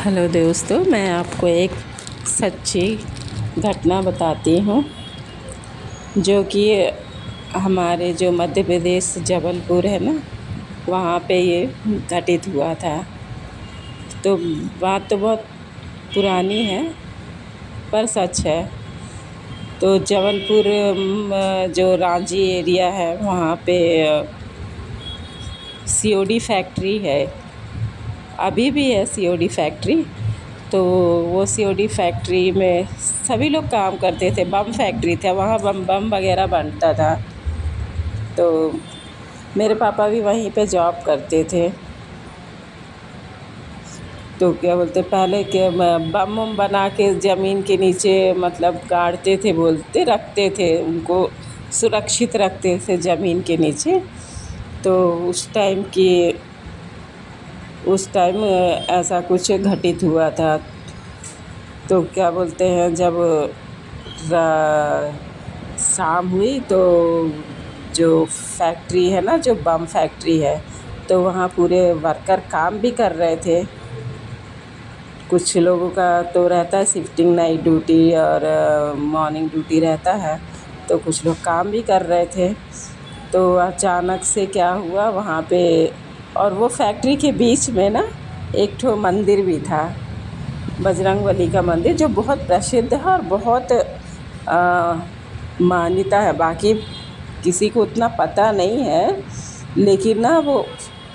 Hello दोस्तों, मैं आपको एक सच्ची घटना बताती हूँ जो कि हमारे जो मध्य प्रदेश जबलपुर है ना, वहाँ पे ये घटित हुआ था। तो बात तो बहुत पुरानी है पर सच है। तो जबलपुर जो रांची एरिया है वहाँ पे सीओडी फैक्ट्री है। अभी भी है सीओडी फैक्ट्री। तो वो सीओडी फैक्ट्री में सभी लोग काम करते थे। बम फैक्ट्री था वहाँ, बम बम वगैरह बनता था। तो मेरे पापा भी वहीं पे जॉब करते थे। तो क्या बोलते, पहले के बम वम बना के ज़मीन के नीचे मतलब गाड़ते थे, बोलते रखते थे, उनको सुरक्षित रखते थे ज़मीन के नीचे। तो उस टाइम ऐसा कुछ घटित हुआ था। तो क्या बोलते हैं, जब शाम हुई तो जो फैक्ट्री है ना, जो बम फैक्ट्री है, तो वहाँ पूरे वर्कर काम भी कर रहे थे। कुछ लोगों का तो रहता है शिफ्टिंग नाइट ड्यूटी और मॉर्निंग ड्यूटी रहता है। तो कुछ लोग काम भी कर रहे थे। तो अचानक से क्या हुआ वहाँ पे, और वो फैक्ट्री के बीच में ना एक ठो मंदिर भी था, बजरंगबली का मंदिर, जो बहुत प्रसिद्ध है और बहुत मान्यता है। बाकी किसी को उतना पता नहीं है, लेकिन ना वो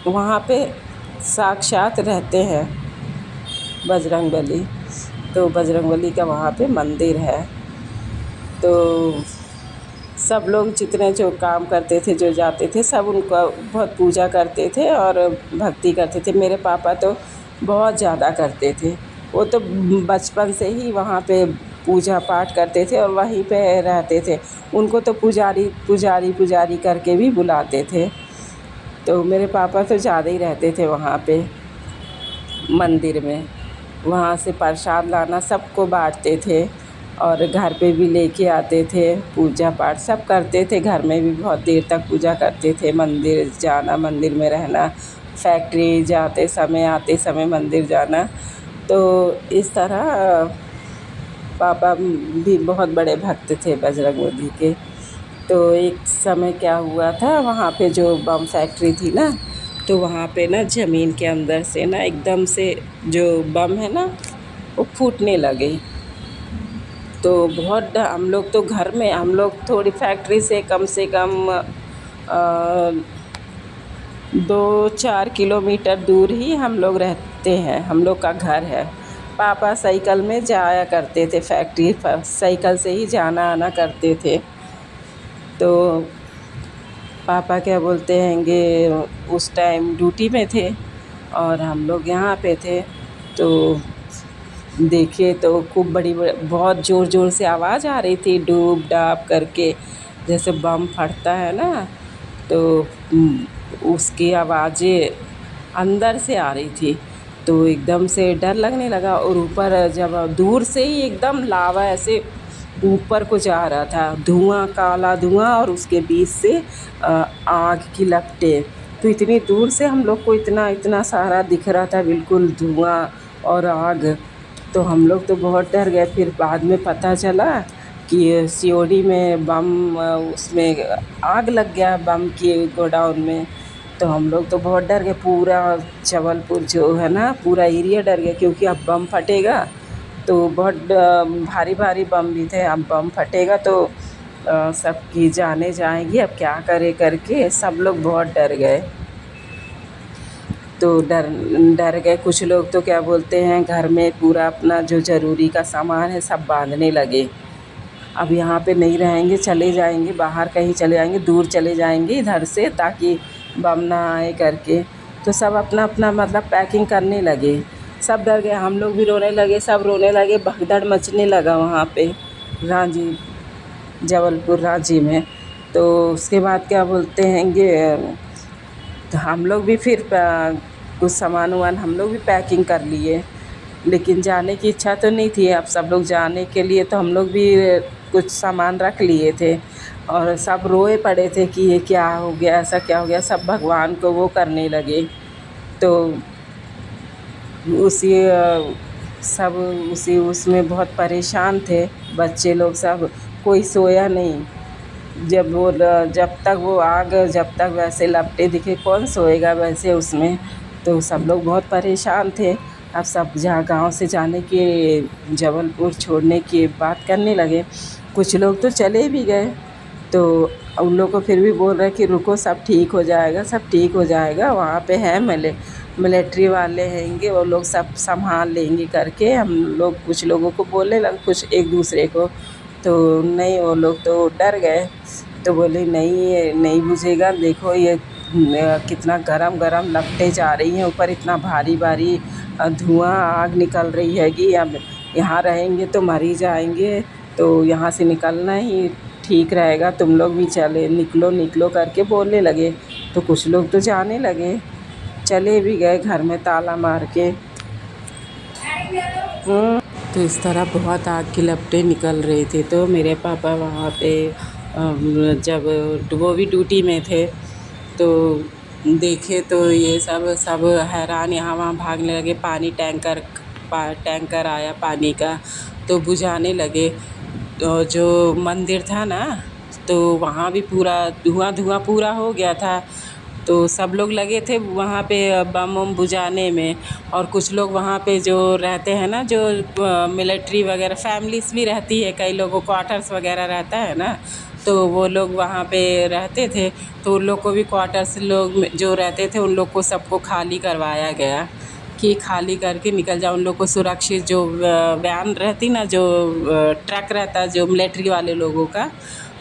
वहाँ पे साक्षात रहते हैं बजरंगबली। तो बजरंगबली का वहाँ पे मंदिर है। तो सब लोग जितने जो काम करते थे, जो जाते थे, सब उनका बहुत पूजा करते थे और भक्ति करते थे। मेरे पापा तो बहुत ज़्यादा करते थे। वो तो बचपन से ही वहाँ पे पूजा पाठ करते थे और वहीं पे रहते थे। उनको तो पुजारी पुजारी पुजारी करके भी बुलाते थे। तो मेरे पापा तो ज़्यादा ही रहते थे वहाँ पे मंदिर में। वहाँ से प्रसाद लाना, सबको बांटते थे और घर पे भी लेके आते थे। पूजा पाठ सब करते थे, घर में भी बहुत देर तक पूजा करते थे। मंदिर जाना, मंदिर में रहना, फैक्ट्री जाते समय आते समय मंदिर जाना। तो इस तरह पापा भी बहुत बड़े भक्त थे बजरंगबली के। तो एक समय क्या हुआ था, वहाँ पे जो बम फैक्ट्री थी ना, तो वहाँ पे ना ज़मीन के अंदर से ना एकदम से जो बम है ना, वो फूटने लगे। तो बहुत हम लोग तो घर में, हम लोग थोड़ी फैक्ट्री से कम 2-4 किलोमीटर दूर ही हम लोग रहते हैं, हम लोग का घर है। पापा साइकिल में जाया करते थे फैक्ट्री पर, साइकिल से ही जाना आना करते थे। तो पापा क्या बोलते हैंगे, उस टाइम ड्यूटी में थे और हम लोग यहाँ पे थे। तो देखे तो खूब बहुत ज़ोर ज़ोर से आवाज़ आ रही थी, डूब डाब करके, जैसे बम फटता है ना। तो उसकी आवाज़ें अंदर से आ रही थी। तो एकदम से डर लगने लगा। और ऊपर जब दूर से ही एकदम लावा ऐसे ऊपर को जा रहा था, धुआं, काला धुआं, और उसके बीच से आग की लपटें। तो इतनी दूर से हम लोग को इतना इतना सारा दिख रहा था, बिल्कुल धुआं और आग। तो हम लोग तो बहुत डर गए। फिर बाद में पता चला कि सीओडी में बम, उसमें आग लग गया बम के गोडाउन में। तो हम लोग तो बहुत डर गए। पूरा जबलपुर जो है ना, पूरा एरिया डर गया, क्योंकि अब बम फटेगा तो बहुत भारी भारी बम भी थे। अब बम फटेगा तो सबकी जानें जाएंगी, अब क्या करे करके सब लोग बहुत डर गए। तो डर डर गए। कुछ लोग तो क्या बोलते हैं, घर में पूरा अपना जो ज़रूरी का सामान है सब बांधने लगे। अब यहाँ पे नहीं रहेंगे, चले जाएंगे बाहर, कहीं चले जाएंगे, दूर चले जाएंगे इधर से, ताकि बम ना आए करके। तो सब अपना अपना मतलब पैकिंग करने लगे। सब डर गए, हम लोग भी रोने लगे, सब रोने लगे, भगदड़ मचने लगा वहाँ पे रांची, जबलपुर रांची में। तो उसके बाद क्या बोलते हैंगे, तो हम लोग भी फिर कुछ सामान वामान हम लोग भी पैकिंग कर लिए। लेकिन जाने की इच्छा तो नहीं थी। अब सब लोग जाने के लिए तो हम लोग भी कुछ सामान रख लिए थे। और सब रोए पड़े थे कि ये क्या हो गया, ऐसा क्या हो गया, सब भगवान को वो करने लगे। तो उसी सब उसी उसमें बहुत परेशान थे बच्चे लोग सब। कोई सोया नहीं। जब तक वो आग जब तक वैसे लपटे दिखे कौन सोएगा वैसे उसमें। तो सब लोग बहुत परेशान थे। अब सब जहाँ गाँव से जाने की, जबलपुर छोड़ने की बात करने लगे। कुछ लोग तो चले भी गए। तो उन लोग को फिर भी बोल रहे कि रुको, सब ठीक हो जाएगा, सब ठीक हो जाएगा, वहाँ पे है मिलिट्री वाले हैंगे, वो लोग सब संभाल लेंगे करके हम लोग कुछ लोगों को बोलने लगे, कुछ एक दूसरे को। तो नहीं, वो लोग तो डर गए। तो बोले नहीं, ये नहीं बुझेगा, देखो ये कितना गरम गरम लपटें जा रही हैं ऊपर, इतना भारी भारी धुआं आग निकल रही है कि अब यहाँ रहेंगे तो मर ही जाएंगे। तो यहाँ से निकलना ही ठीक रहेगा, तुम लोग भी चले, निकलो निकलो करके बोलने लगे। तो कुछ लोग तो जाने लगे, चले भी गए घर में ताला मार के। तो इस तरह बहुत आग की लपटें निकल रही थी। तो मेरे पापा वहाँ पे जब वो भी ड्यूटी में थे तो देखे तो ये सब सब हैरान, यहाँ वहाँ भागने लगे। टैंकर आया पानी का, तो बुझाने लगे। तो जो मंदिर था ना, तो वहाँ भी पूरा धुआं धुआं पूरा हो गया था। तो सब लोग लगे थे वहाँ पे बम वम बुझाने में। और कुछ लोग वहाँ पे जो रहते हैं ना, जो मिलिट्री वगैरह फैमिलीज़ भी रहती है, कई लोगों क्वार्टर्स वगैरह रहता है ना, तो वो लोग वहाँ पे रहते थे। तो उन लोग को भी क्वार्टर्स लोग जो रहते थे उन लोग को सबको खाली करवाया गया कि खाली करके निकल जाओ। उन लोग को सुरक्षित जो वैन रहती ना, जो ट्रक रहता जो मिलिट्री वाले लोगों का,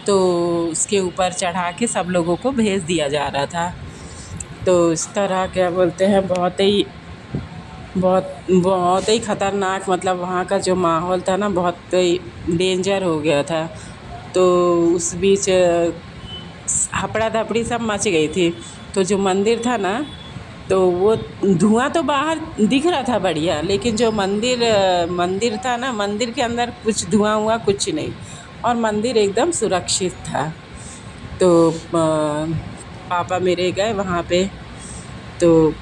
तो उसके ऊपर चढ़ा के सब लोगों को भेज दिया जा रहा था। तो इस तरह क्या बोलते हैं, बहुत ही ख़तरनाक, मतलब वहाँ का जो माहौल था ना, बहुत ही डेंजर हो गया था। तो उस बीच हपड़ा धपड़ी सब मच गई थी। तो जो मंदिर था ना, तो वो धुआं तो बाहर दिख रहा था बढ़िया, लेकिन जो मंदिर था ना, मंदिर के अंदर कुछ धुआं हुआ कुछ नहीं, और मंदिर एकदम सुरक्षित था। तो पापा मेरे गए वहाँ पे। तो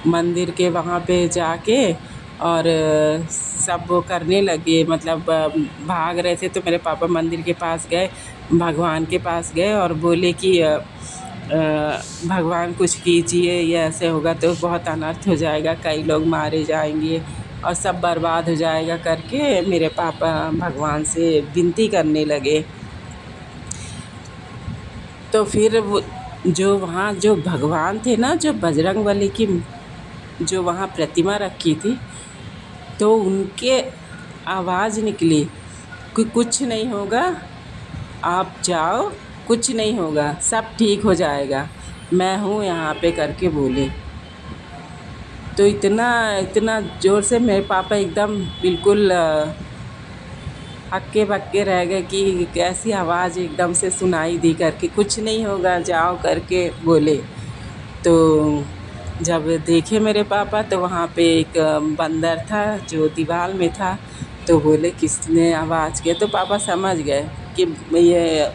मंदिर के वहाँ पे जाके और सब वो करने लगे, मतलब भाग रहे थे। तो मेरे पापा मंदिर के पास गए, भगवान के पास गए और बोले कि भगवान कुछ कीजिए, ये ऐसे होगा तो बहुत अनर्थ हो जाएगा, कई लोग मारे जाएंगे और सब बर्बाद हो जाएगा करके मेरे पापा भगवान से विनती करने लगे। तो फिर वो जो वहाँ जो भगवान थे ना, जो बजरंगबली की जो वहाँ प्रतिमा रखी थी, तो उनके आवाज़ निकली कि कुछ नहीं होगा, आप जाओ, कुछ नहीं होगा, सब ठीक हो जाएगा, मैं हूँ यहाँ पे करके बोले। तो इतना इतना ज़ोर से मेरे पापा एकदम बिल्कुल हक्के बक्के रह गए कि कैसी आवाज़ एकदम से सुनाई दी करके, कुछ नहीं होगा जाओ करके बोले। तो जब देखे मेरे पापा, तो वहाँ पे एक बंदर था जो दीवार में था। तो बोले किसने आवाज़ किया, तो पापा समझ गए कि ये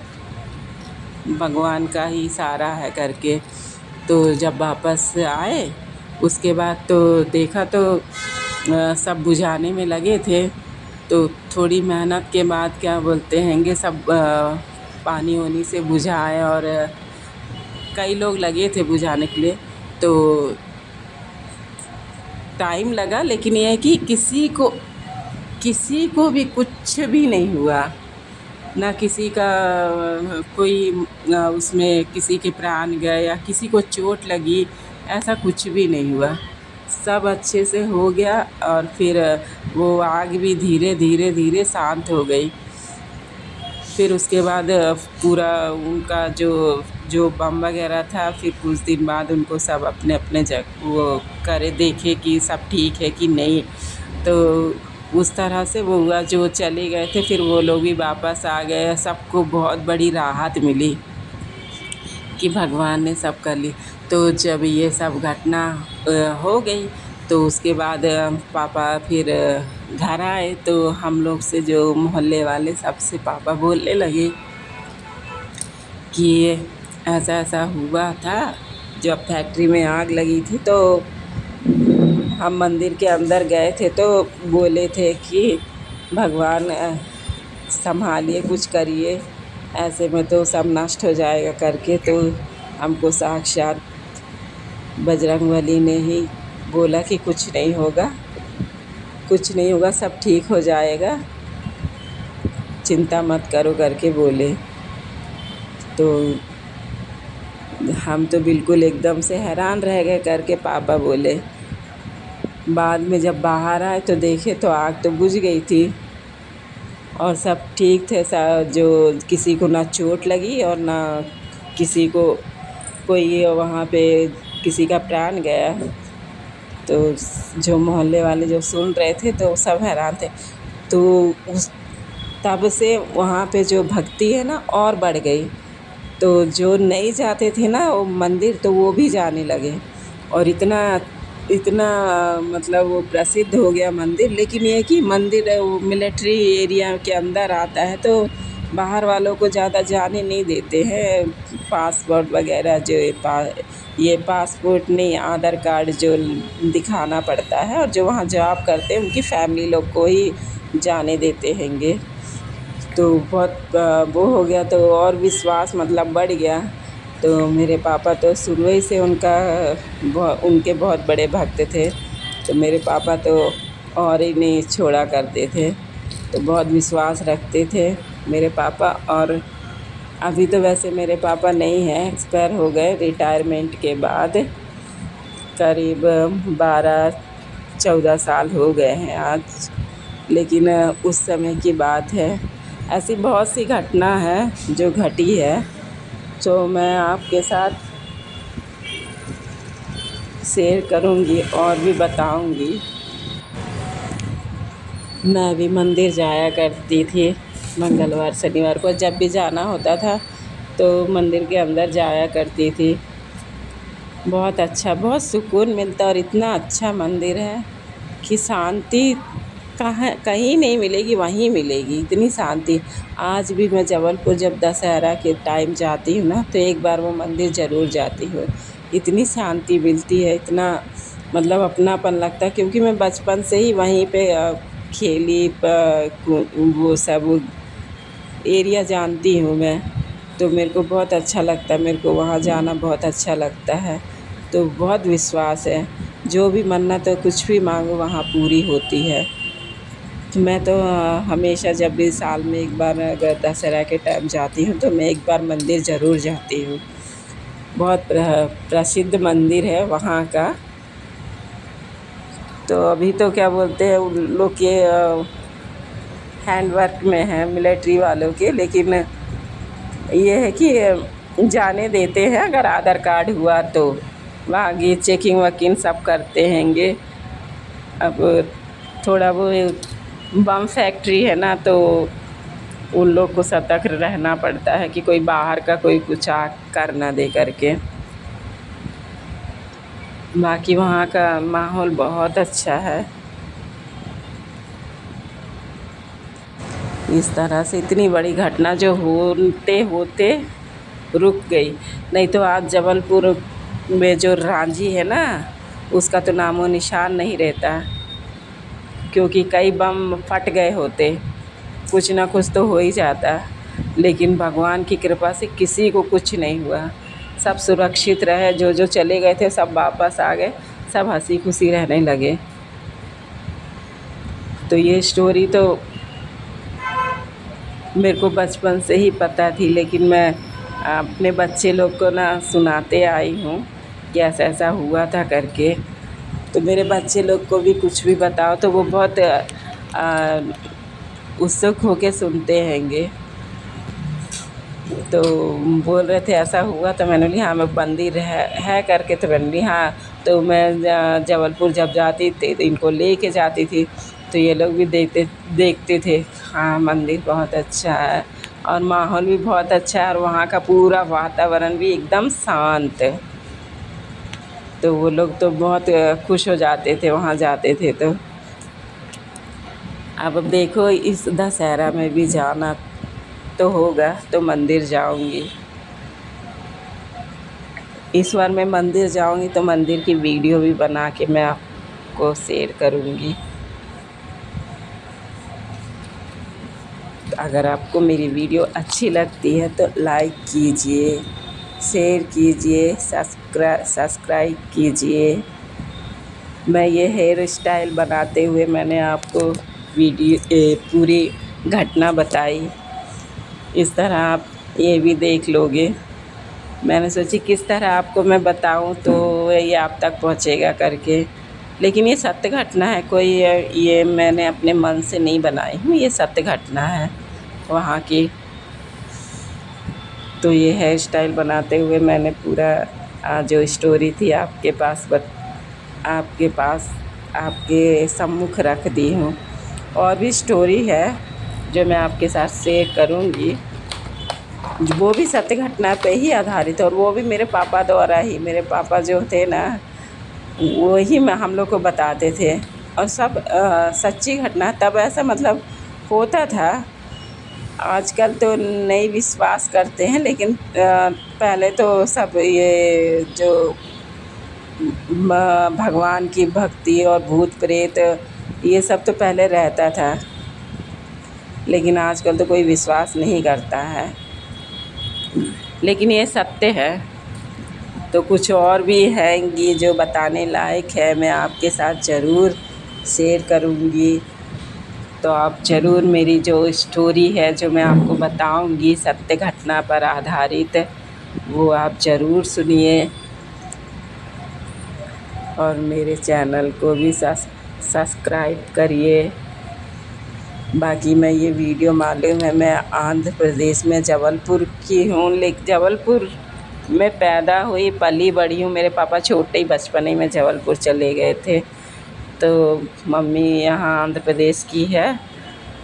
भगवान का ही इशारा है करके। तो जब वापस आए उसके बाद तो देखा तो सब बुझाने में लगे थे। तो थोड़ी मेहनत के बाद क्या बोलते हैंगे, सब पानी वानी से बुझाए, और कई लोग लगे थे बुझाने के लिए। तो टाइम लगा, लेकिन ये है कि किसी को भी कुछ भी नहीं हुआ, ना किसी का कोई उसमें किसी के प्राण गए या किसी को चोट लगी, ऐसा कुछ भी नहीं हुआ, सब अच्छे से हो गया। और फिर वो आग भी धीरे धीरे धीरे शांत हो गई। फिर उसके बाद पूरा उनका जो जो बम वगैरह था, फिर कुछ दिन बाद उनको सब अपने अपने वो करे, देखे कि सब ठीक है कि नहीं। तो उस तरह से वो हुआ, जो चले गए थे फिर वो लोग भी वापस आ गए। सबको बहुत बड़ी राहत मिली कि भगवान ने सब कर ली। तो जब ये सब घटना हो गई, तो उसके बाद पापा फिर घर आए। तो हम लोग से जो मोहल्ले वाले सबसे पापा बोलने लगे कि ऐसा ऐसा हुआ था, जब फैक्ट्री में आग लगी थी तो हम मंदिर के अंदर गए थे तो बोले थे कि भगवान संभालिए, कुछ करिए, ऐसे में तो सब नष्ट हो जाएगा करके। तो हमको साक्षात बजरंगबली ने ही बोला कि कुछ नहीं होगा, कुछ नहीं होगा, सब ठीक हो जाएगा, चिंता मत करो करके बोले। तो हम तो बिल्कुल एकदम से हैरान रह गए करके पापा बोले। बाद में जब बाहर आए तो देखे तो आग तो बुझ गई थी और सब ठीक थे। जो किसी को ना चोट लगी और ना किसी को कोई वहाँ पे किसी का प्राण गया। तो जो मोहल्ले वाले जो सुन रहे थे तो सब हैरान थे। तो उस तब से वहाँ पे जो भक्ति है ना और बढ़ गई। तो जो नहीं जाते थे ना वो मंदिर, तो वो भी जाने लगे और इतना इतना मतलब वो प्रसिद्ध हो गया मंदिर। लेकिन ये है कि मंदिर वो मिलिट्री एरिया के अंदर आता है तो बाहर वालों को ज़्यादा जाने नहीं देते हैं। पासपोर्ट वगैरह जो ये पासपोर्ट नहीं, आधार कार्ड जो दिखाना पड़ता है, और जो वहाँ जॉब करते हैं उनकी फैमिली लोग को ही जाने देते हैंगे। तो बहुत वो हो गया तो और विश्वास मतलब बढ़ गया। तो मेरे पापा तो शुरू ही से उनके बहुत बड़े भक्त थे। तो मेरे पापा तो और ही नहीं छोड़ा करते थे, तो बहुत विश्वास रखते थे मेरे पापा। और अभी तो वैसे मेरे पापा नहीं हैं, एक्सपायर हो गए रिटायरमेंट के बाद। करीब 12-14 साल हो गए हैं आज। लेकिन उस समय की बात है। ऐसी बहुत सी घटना है जो घटी है, जो मैं आपके साथ शेयर करूंगी और भी बताऊंगी। मैं भी मंदिर जाया करती थी मंगलवार शनिवार को। जब भी जाना होता था तो मंदिर के अंदर जाया करती थी। बहुत अच्छा, बहुत सुकून मिलता, और इतना अच्छा मंदिर है कि शांति कहाँ कहीं नहीं मिलेगी, वहीं मिलेगी इतनी शांति। आज भी मैं जबलपुर जब दशहरा के टाइम जाती हूँ ना तो एक बार वो मंदिर ज़रूर जाती हूँ। इतनी शांति मिलती है, इतना मतलब अपनापन लगता है, क्योंकि मैं बचपन से ही वहीं पे खेली, वो सब एरिया जानती हूँ मैं। तो मेरे को बहुत अच्छा लगता है, मेरे को वहाँ जाना बहुत अच्छा लगता है। तो बहुत विश्वास है, जो भी मन्नत है कुछ भी मांगो वहाँ पूरी होती है। मैं तो हमेशा जब भी साल में एक बार अगर दशहरा के टाइम जाती हूँ तो मैं एक बार मंदिर ज़रूर जाती हूँ। बहुत प्रसिद्ध मंदिर है वहाँ का। तो अभी तो क्या बोलते हैं उन लोग के हैंडवर्क में है मिलिट्री वालों के। लेकिन ये है कि जाने देते हैं अगर आधार कार्ड हुआ तो। वहाँ की चेकिंग वकिंग सब करते हैंगे। अब थोड़ा वो बम फैक्ट्री है ना, तो उन लोग को सतर्क रहना पड़ता है कि कोई बाहर का कोई कुछ कर ना दे करके। बाकी वहाँ का माहौल बहुत अच्छा है। इस तरह से इतनी बड़ी घटना जो होते होते रुक गई। नहीं तो आज जबलपुर में जो रांझी है ना, उसका तो नामो निशान नहीं रहता, क्योंकि कई बम फट गए होते, कुछ ना कुछ तो हो ही जाता। लेकिन भगवान की कृपा से किसी को कुछ नहीं हुआ, सब सुरक्षित रहे। जो जो चले गए थे सब वापस आ गए, सब हंसी खुशी रहने लगे। तो ये स्टोरी तो मेरे को बचपन से ही पता थी, लेकिन मैं अपने बच्चे लोग को ना सुनाते आई हूँ कि ऐसा ऐसा हुआ था करके। तो मेरे बच्चे लोग को भी कुछ भी बताओ तो वो बहुत उत्सुक होके सुनते हैंगे। तो बोल रहे थे ऐसा हुआ, तो मैंने बोली हाँ मैं मंदिर है करके। तो मैंने बोली हाँ। तो मैं जबलपुर जब जाती थी तो इनको ले के जाती थी, तो ये लोग भी देखते थे। हाँ मंदिर बहुत अच्छा है और माहौल भी बहुत अच्छा है, और वहाँ का पूरा वातावरण भी एकदम शांत। तो वो लोग तो बहुत खुश हो जाते थे वहाँ जाते थे। तो अब देखो इस दशहरा में भी जाना तो होगा, तो मंदिर जाऊंगी। इस बार मैं मंदिर जाऊंगी तो मंदिर की वीडियो भी बना के मैं आपको शेयर करूँगी। अगर आपको मेरी वीडियो अच्छी लगती है तो लाइक कीजिए, शेयर कीजिए, सब्सक्राइब कीजिए। मैं ये हेयर स्टाइल बनाते हुए मैंने आपको पूरी घटना बताई। इस तरह आप ये भी देख लोगे। मैंने सोची किस तरह आपको मैं बताऊं तो ये आप तक पहुंचेगा करके। लेकिन ये सत्य घटना है, कोई ये मैंने अपने मन से नहीं बनाई हूँ, ये सत्य घटना है वहाँ की। तो ये हेयर स्टाइल बनाते हुए मैंने पूरा जो स्टोरी थी आपके सम्मुख रख दी हूँ। और भी स्टोरी है जो मैं आपके साथ शेयर करूँगी, वो भी सत्य घटना पे ही आधारित है। और वो भी मेरे पापा द्वारा ही, मेरे पापा जो थे ना वो ही मैं हम लोग को बताते थे। और सब सच्ची घटना। तब ऐसा मतलब होता था, आजकल तो नहीं विश्वास करते हैं, लेकिन पहले तो सब ये जो भगवान की भक्ति और भूत प्रेत ये सब तो पहले रहता था, लेकिन आजकल तो कोई विश्वास नहीं करता है। लेकिन ये सत्य है। तो कुछ और भी है जो बताने लायक है, मैं आपके साथ ज़रूर शेयर करूँगी। तो आप ज़रूर मेरी जो स्टोरी है जो मैं आपको बताऊँगी सत्य घटना पर आधारित, वो आप ज़रूर सुनिए। और मेरे चैनल को भी सब्सक्राइब करिए। बाकी मैं ये वीडियो मालूम है, मैं आंध्र प्रदेश में जबलपुर की हूँ, लेकिन जबलपुर में पैदा हुई पली बड़ी हूँ। मेरे पापा छोटे ही बचपन ही में जबलपुर चले गए थे। तो मम्मी यहाँ आंध्र प्रदेश की है,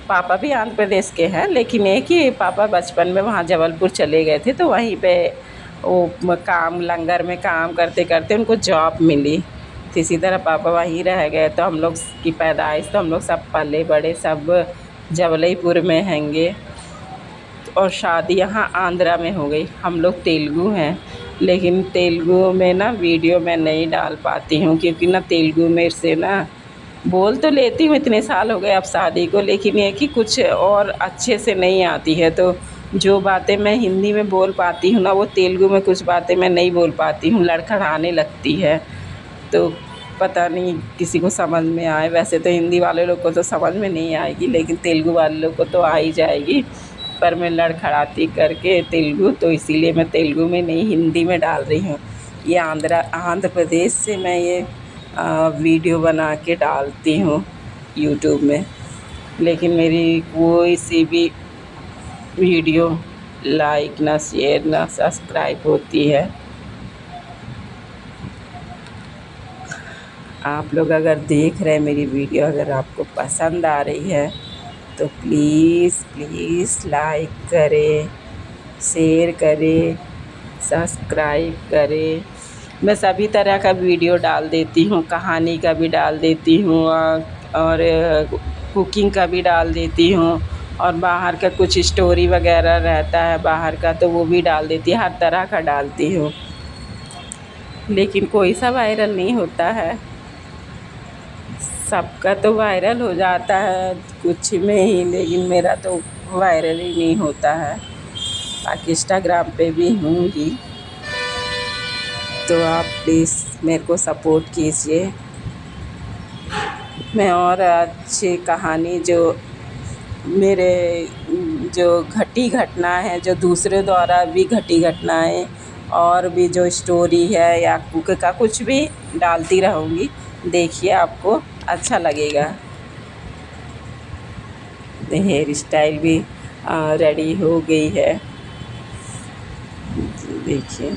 पापा भी आंध्र प्रदेश के हैं, लेकिन एक ही पापा बचपन में वहाँ जबलपुर चले गए थे। तो वहीं पे वो काम लंगर में काम करते करते उनको जॉब मिली, तो इसी तरह पापा वहीं रह गए। तो हम लोग की पैदाइश तो हम लोग सब पले बड़े सब जबलपुर में हैंगे। और शादी यहाँ आंध्रा में हो गई। हम लोग तेलुगु हैं, लेकिन तेलुगु में ना वीडियो मैं नहीं डाल पाती हूँ, क्योंकि ना तेलुगु मेरे से ना बोल तो लेती हूँ, इतने साल हो गए अब शादी को, लेकिन ये कि कुछ और अच्छे से नहीं आती है। तो जो बातें मैं हिंदी में बोल पाती हूँ ना, वो तेलुगु में कुछ बातें मैं नहीं बोल पाती हूँ, लड़खड़ाने लगती है। तो पता नहीं किसी को समझ में आए। वैसे तो हिंदी वाले लोग को तो समझ में नहीं आएगी, लेकिन तेलुगु वाले लोग को तो आ ही जाएगी। पर मैं लड़खड़ाती करके तेलुगु, तो इसीलिए मैं तेलुगु में नहीं हिंदी में डाल रही हूँ। ये आंध्र प्रदेश से मैं ये वीडियो बना के डालती हूँ यूट्यूब में, लेकिन मेरी कोई सी भी वीडियो लाइक ना शेयर ना सब्सक्राइब होती है। आप लोग अगर देख रहे हैं मेरी वीडियो, अगर आपको पसंद आ रही है तो प्लीज़ लाइक करें, शेयर करें, सब्सक्राइब करें। मैं सभी तरह का वीडियो डाल देती हूँ, कहानी का भी डाल देती हूँ और कुकिंग का भी डाल देती हूँ, और बाहर का कुछ स्टोरी वगैरह रहता है बाहर का तो वो भी डाल देती हूँ। हर तरह का डालती हूँ, लेकिन कोई सा वायरल नहीं होता है। सबका तो वायरल हो जाता है कुछ में ही, लेकिन मेरा तो वायरल ही नहीं होता है। बाकी इंस्टाग्राम पे भी हूँगी, तो आप प्लीज़ मेरे को सपोर्ट कीजिए। मैं और अच्छी कहानी जो मेरे जो घटी घटना है, जो दूसरे द्वारा भी घटी घटनाएँ और भी जो स्टोरी है या कुक का कुछ भी डालती रहूँगी। देखिए आपको अच्छा लगेगा। हेयर स्टाइल भी रेडी हो गई है, देखिए।